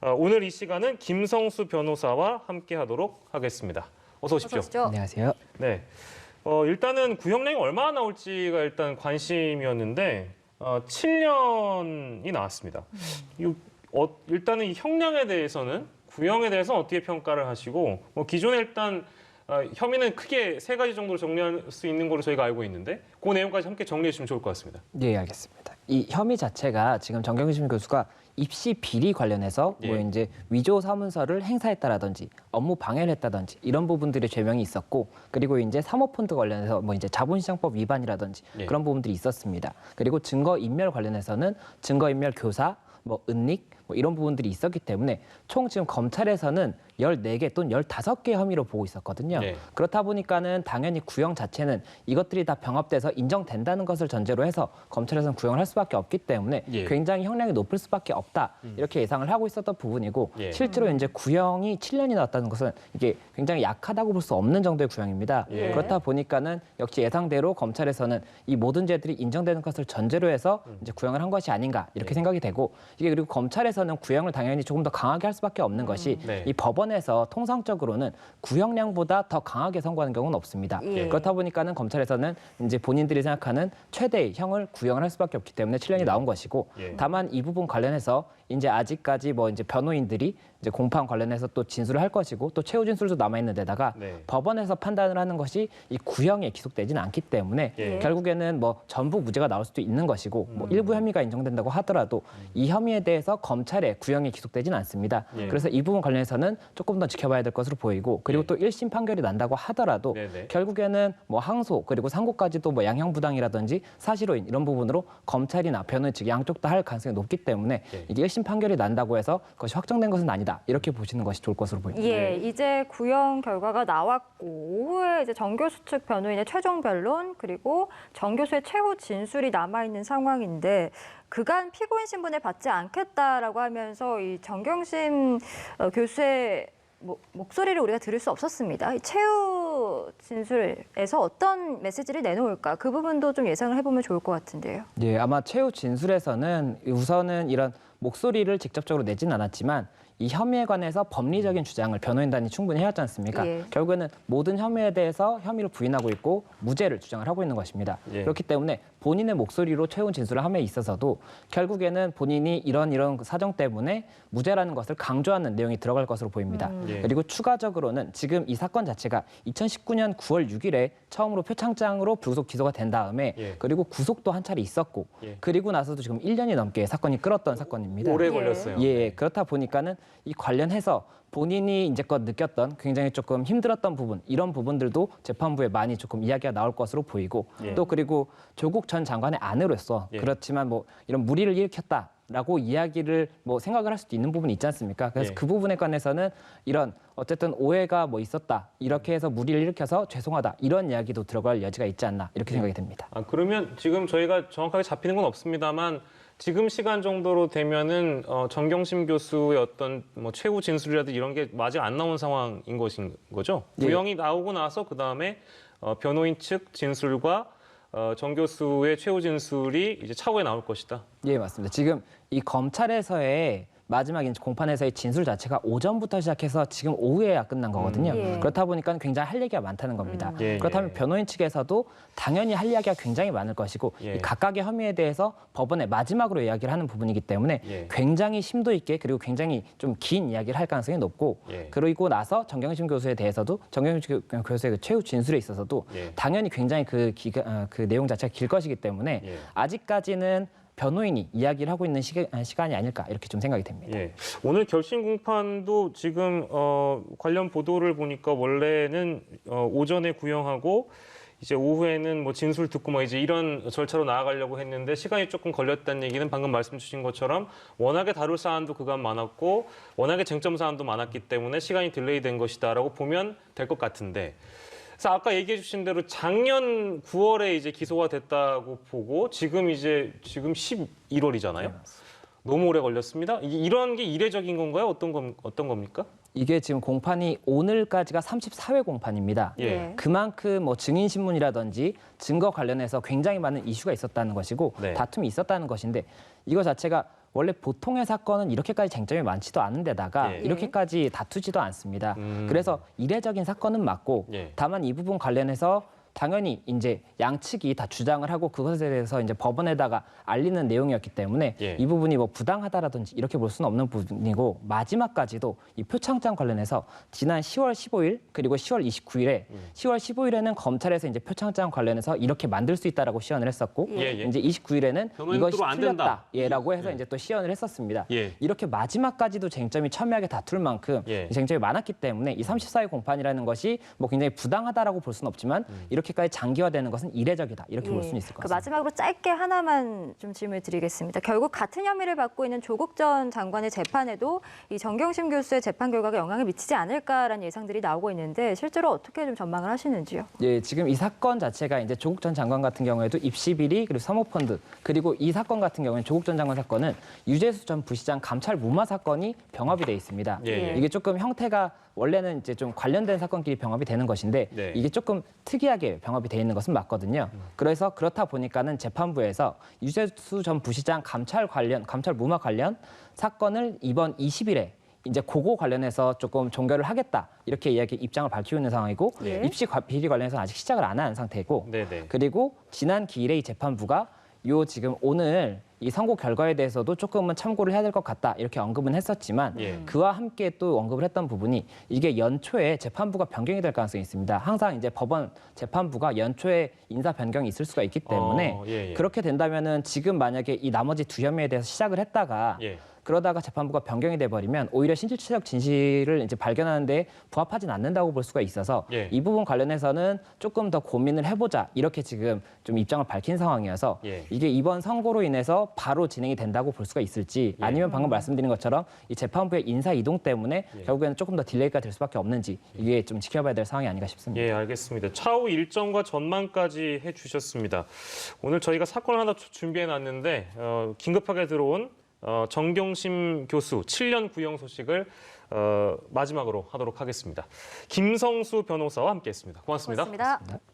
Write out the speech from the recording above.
오늘 이 시간은 김성수 변호사와 함께하도록 하겠습니다. 어서 오십시오. 안녕하세요. 네, 일단은 구형량이 얼마나 나올지가 일단 관심이었는데 7년이 나왔습니다. 일단은 이 형량에 대해서는 구형에 대해서 어떻게 평가를 하시고 기존에 일단 혐의는 크게 세 가지 정도로 정리할 수 있는 걸로 저희가 알고 있는데 그 내용까지 함께 정리해 주시면 좋을 것 같습니다. 네, 알겠습니다. 이 혐의 자체가 지금 정경심 교수가 입시 비리 관련해서 뭐 이제 위조 사문서를 행사했다라든지 업무 방해를 했다든지 이런 부분들의 죄명이 있었고, 그리고 이제 사모펀드 관련해서 뭐 이제 자본시장법 위반이라든지 그런 부분들이 있었습니다. 그리고 증거 인멸 관련해서는 증거 인멸 교사, 뭐 은닉 뭐 이런 부분들이 있었기 때문에 총 지금 검찰에서는 14개 또는 15개 혐의로 보고 있었거든요. 그렇다 보니까는 당연히 구형 자체는 이것들이 다 병합돼서 인정된다는 것을 전제로 해서 검찰에서는 구형을 할 수밖에 없기 때문에 굉장히 형량이 높을 수밖에 없다. 이렇게 예상을 하고 있었던 부분이고, 실제로 이제 구형이 7년이 나왔다는 것은 이게 굉장히 약하다고 볼 수 없는 정도의 구형입니다. 그렇다 보니까는 역시 예상대로 검찰에서는 이 모든 죄들이 인정되는 것을 전제로 해서 이제 구형을 한 것이 아닌가 이렇게 생각이 되고, 이게 그리고 검찰에서는 구형을 당연히 조금 더 강하게 할 수밖에 없는 것이 이 법원에서 통상적으로는 구형량보다 더 강하게 선고하는 경우는 없습니다. 그렇다 보니까는 검찰에서는 이제 본인들이 생각하는 최대의 형을 구형을 할 수밖에 없기 때문에 7년이 나온 것이고, 다만 이 부분 관련해서 이제 아직까지 뭐 이제 변호인들이 이제 공판 관련해서 또 진술을 할 것이고 또 최후 진술도 남아 있는 데다가 법원에서 판단을 하는 것이 이 구형에 기속되지는 않기 때문에 결국에는 뭐 전부 무죄가 나올 수도 있는 것이고 뭐 일부 혐의가 인정된다고 하더라도 이 혐의에 대해서 검찰의 구형이 기속되지는 않습니다. 그래서 이 부분 관련해서는 조금 더 지켜봐야 될 것으로 보이고, 그리고 또 1심 판결이 난다고 하더라도 결국에는 뭐 항소 그리고 상고까지도 뭐 양형부당이라든지 사실호인 이런 부분으로 검찰이나 변호인 측 양쪽 다 할 가능성이 높기 때문에 이게 1심 판결이 난다고 해서 그것이 확정된 것은 아니다. 이렇게 보시는 것이 좋을 것으로 보입니다. 예, 이제 구형 결과가 나왔고 오후에 이제 정 교수 측 변호인의 최종 변론 그리고 정 교수의 최후 진술이 남아 있는 상황인데, 그간 피고인 신분을 받지 않겠다라고 하면서 이 정경심 교수의 목소리를 우리가 들을 수 없었습니다. 이 최후 진술에서 어떤 메시지를 내놓을까, 그 부분도 좀 예상을 해보면 좋을 것 같은데요. 예, 아마 최후 진술에서는 우선은 이런 목소리를 직접적으로 내지는 않았지만 이 혐의에 관해서 법리적인 주장을 변호인단이 충분히 해왔지 않습니까? 결국에는 모든 혐의에 대해서 혐의를 부인하고 있고 무죄를 주장을 하고 있는 것입니다. 그렇기 때문에 본인의 목소리로 최후 진술을 함에 있어서도 결국에는 본인이 이런 사정 때문에 무죄라는 것을 강조하는 내용이 들어갈 것으로 보입니다. 그리고 추가적으로는 지금 이 사건 자체가 2019년 9월 6일에 처음으로 표창장으로 불구속 기소가 된 다음에 그리고 구속도 한 차례 있었고 그리고 나서도 지금 1년이 넘게 사건이 끌었던 사건입니다. 오래 걸렸어요. 그렇다 보니까는 이 관련해서 본인이 이제껏 느꼈던 굉장히 조금 힘들었던 부분, 이런 부분들도 재판부에 많이 조금 이야기가 나올 것으로 보이고, 또 그리고 조국 전 장관의 아내로서 그렇지만 뭐 이런 무리를 일으켰다라고 이야기를 뭐 생각을 할 수도 있는 부분이 있지 않습니까? 그래서 그 부분에 관해서는 이런 어쨌든 오해가 뭐 있었다, 이렇게 해서 무리를 일으켜서 죄송하다, 이런 이야기도 들어갈 여지가 있지 않나 이렇게 생각이 됩니다. 그러면 지금 저희가 정확하게 잡히는 건 없습니다만 지금 시간 정도로 되면은 정경심 교수의 어떤 뭐 최후 진술이라든지 이런 게 아직 안 나온 상황인 것인 거죠? 구형이 나오고 나서 그 다음에 변호인 측 진술과 정 교수의 최후 진술이 이제 차후에 나올 것이다. 예, 맞습니다. 지금 이 검찰에서의 마지막 공판에서의 진술 자체가 오전부터 시작해서 지금 오후에야 끝난 거거든요. 그렇다 보니까 굉장히 할 얘기가 많다는 겁니다. 그렇다면 변호인 측에서도 당연히 할 이야기가 굉장히 많을 것이고 이 각각의 혐의에 대해서 법원에 마지막으로 이야기를 하는 부분이기 때문에 굉장히 심도 있게 그리고 굉장히 좀 긴 이야기를 할 가능성이 높고, 그리고 나서 정경심 교수에 대해서도 정경심 교수의 그 최후 진술에 있어서도 당연히 굉장히 그 내용 자체가 길 것이기 때문에 아직까지는 변호인이 이야기를 하고 있는 시간이 아닐까 이렇게 좀 생각이 됩니다. 오늘 결심 공판도 지금 관련 보도를 보니까 원래는 오전에 구형하고 이제 오후에는 뭐 진술 듣고 뭐 이제 이런 절차로 나아가려고 했는데 시간이 조금 걸렸다는 얘기는 방금 말씀 주신 것처럼 워낙에 다룰 사안도 그간 많았고 워낙에 쟁점 사안도 많았기 때문에 시간이 딜레이 된 것이다라고 보면 될 것 같은데, 그래서 아까 얘기해 주신 대로 작년 9월에 이제 기소가 됐다고 보고 지금 11월이잖아요. 너무 오래 걸렸습니다. 이런 게 이례적인 건가요? 어떤 겁니까? 이게 지금 공판이 오늘까지가 34회 공판입니다. 그만큼 뭐 증인신문이라든지 증거 관련해서 굉장히 많은 이슈가 있었다는 것이고 다툼이 있었다는 것인데, 이거 자체가 원래 보통의 사건은 이렇게까지 쟁점이 많지도 않은데다가 예. 이렇게까지 다투지도 않습니다. 그래서 이례적인 사건은 맞고 예. 다만 이 부분 관련해서 당연히 이제 양측이 다 주장을 하고 그것에 대해서 이제 법원에다가 알리는 내용이었기 때문에 예. 이 부분이 뭐 부당하다라든지 이렇게 볼 수는 없는 부분이고 마지막까지도 이 표창장 관련해서 지난 10월 15일 그리고 10월 29일에 10월 15일에는 검찰에서 이제 표창장 관련해서 이렇게 만들 수 있다라고 시연을 했었고 예, 예. 이제 29일에는 변호인 이것이 또안 된다. 틀렸다라고 해서 이제 또 시연을 했었습니다. 예. 이렇게 마지막까지도 쟁점이 첨예하게 다툴 만큼 예. 이 쟁점이 많았기 때문에 이 34일 공판이라는 것이 뭐 굉장히 부당하다라고 볼 수는 없지만 이렇게까지 장기화되는 것은 이례적이다 이렇게 볼 수는 있을 것 그 같습니다. 마지막으로 짧게 하나만 좀 질문을 드리겠습니다. 결국 같은 혐의를 받고 있는 조국 전 장관의 재판에도 이 정경심 교수의 재판 결과가 영향을 미치지 않을까라는 예상들이 나오고 있는데 실제로 어떻게 좀 전망을 하시는지요? 예, 지금 이 사건 자체가 이제 조국 전 장관 같은 경우에도 입시 비리 그리고 사모펀드 그리고 이 사건 같은 경우는 조국 전 장관 사건은 유재수 전 부시장 감찰 무마 사건이 병합이 돼 있습니다. 예. 이게 조금 형태가 원래는 이제 좀 관련된 사건끼리 병합이 되는 것인데 네. 이게 조금 특이하게 병합이 돼 있는 것은 맞거든요. 그래서 그렇다 보니까는 재판부에서 유재수 전 부시장 감찰 무마 관련 사건을 이번 20일에 이제 그거 관련해서 조금 종결을 하겠다 이렇게 입장을 밝히고 있는 상황이고 예. 입시 비리 관련해서는 아직 시작을 안 한 상태이고 네네. 그리고 지난 기일에 이 재판부가 요 지금 오늘 이 선고 결과에 대해서도 조금은 참고를 해야 될 것 같다 이렇게 언급은 했었지만 예. 그와 함께 또 언급을 했던 부분이 이게 연초에 재판부가 변경이 될 가능성이 있습니다. 항상 이제 법원 재판부가 연초에 인사 변경이 있을 수가 있기 때문에 예. 그렇게 된다면은 지금 만약에 이 나머지 두 혐의에 대해서 시작을 했다가 예. 그러다가 재판부가 변경이 돼버리면 오히려 실질적 진실을 이제 발견하는데 부합하진 않는다고 볼 수가 있어서 예. 이 부분 관련해서는 조금 더 고민을 해보자 이렇게 지금 좀 입장을 밝힌 상황이어서 예. 이게 이번 선고로 인해서 바로 진행이 된다고 볼 수가 있을지 예. 아니면 방금 말씀드린 것처럼 이 재판부의 인사 이동 때문에 예. 결국에는 조금 더 딜레이가 될 수밖에 없는지 이게 좀 지켜봐야 될 상황이 아닌가 싶습니다. 예, 알겠습니다. 차후 일정과 전망까지 해주셨습니다. 오늘 저희가 사건을 하나 준비해놨는데 긴급하게 들어온 정경심 교수 7년 구형 소식을 마지막으로 하도록 하겠습니다. 김성수 변호사와 함께했습니다. 고맙습니다. 고맙습니다.